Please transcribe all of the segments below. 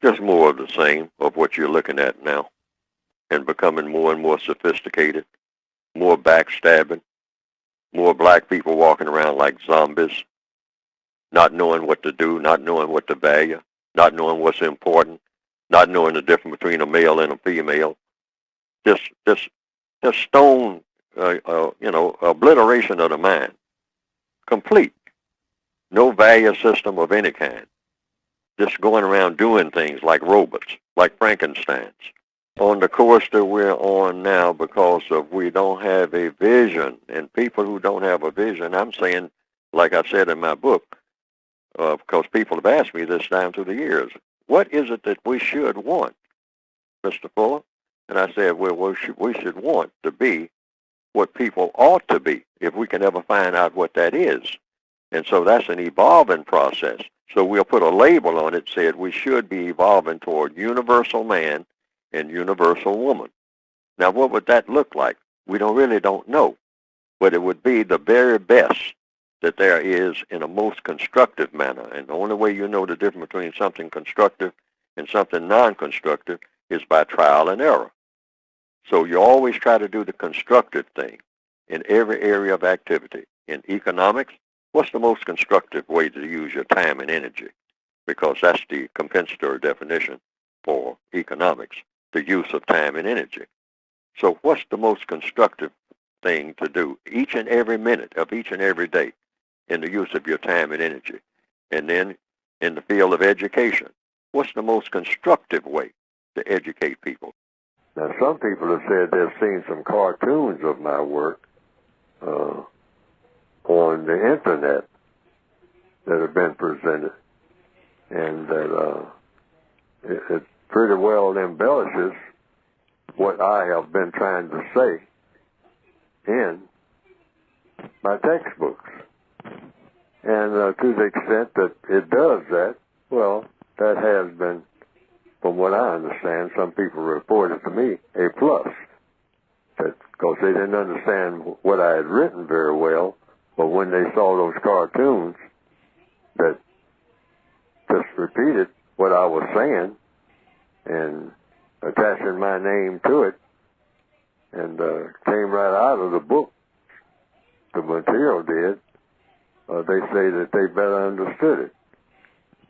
just more of the same of what you're looking at now, and becoming more and more sophisticated, more backstabbing, more black people walking around like zombies, not knowing what to do, not knowing what to value, not knowing what's important, not knowing the difference between a male and a female. Just stone, obliteration of the mind, complete. No value system of any kind. Just going around doing things like robots, like Frankensteins. On the course that we're on now, because of we don't have a vision, and people who don't have a vision, I'm saying, like I said in my book, because people have asked me this down through the years, what is it that we should want, Mr. Fuller? And I said, well, we should want to be what people ought to be, if we can ever find out what that is. And so that's an evolving process. So we'll put a label on it, said we should be evolving toward universal man and universal woman. Now, what would that look like? We really don't know, but it would be the very best that there is in a most constructive manner. And the only way you know the difference between something constructive and something non-constructive is by trial and error. So you always try to do the constructive thing in every area of activity. In economics, what's the most constructive way to use your time and energy? Because that's the compensatory definition for economics, the use of time and energy. So what's the most constructive thing to do each and every minute of each and every day in the use of your time and energy? And then in the field of education, what's the most constructive way to educate people? Now, some people have said they've seen some cartoons of my work on the internet that have been presented, and that it pretty well embellishes what I have been trying to say in my textbooks. And to the extent that it does that, well, that has been, from what I understand, some people reported to me, a plus. Because they didn't understand what I had written very well, but when they saw those cartoons that just repeated what I was saying and attaching my name to it, and came right out of the book, the material did, they say that they better understood it.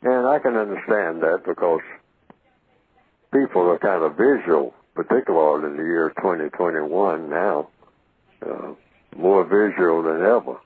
And I can understand that, because people are kind of visual, particularly in the year 2021 now, more visual than ever.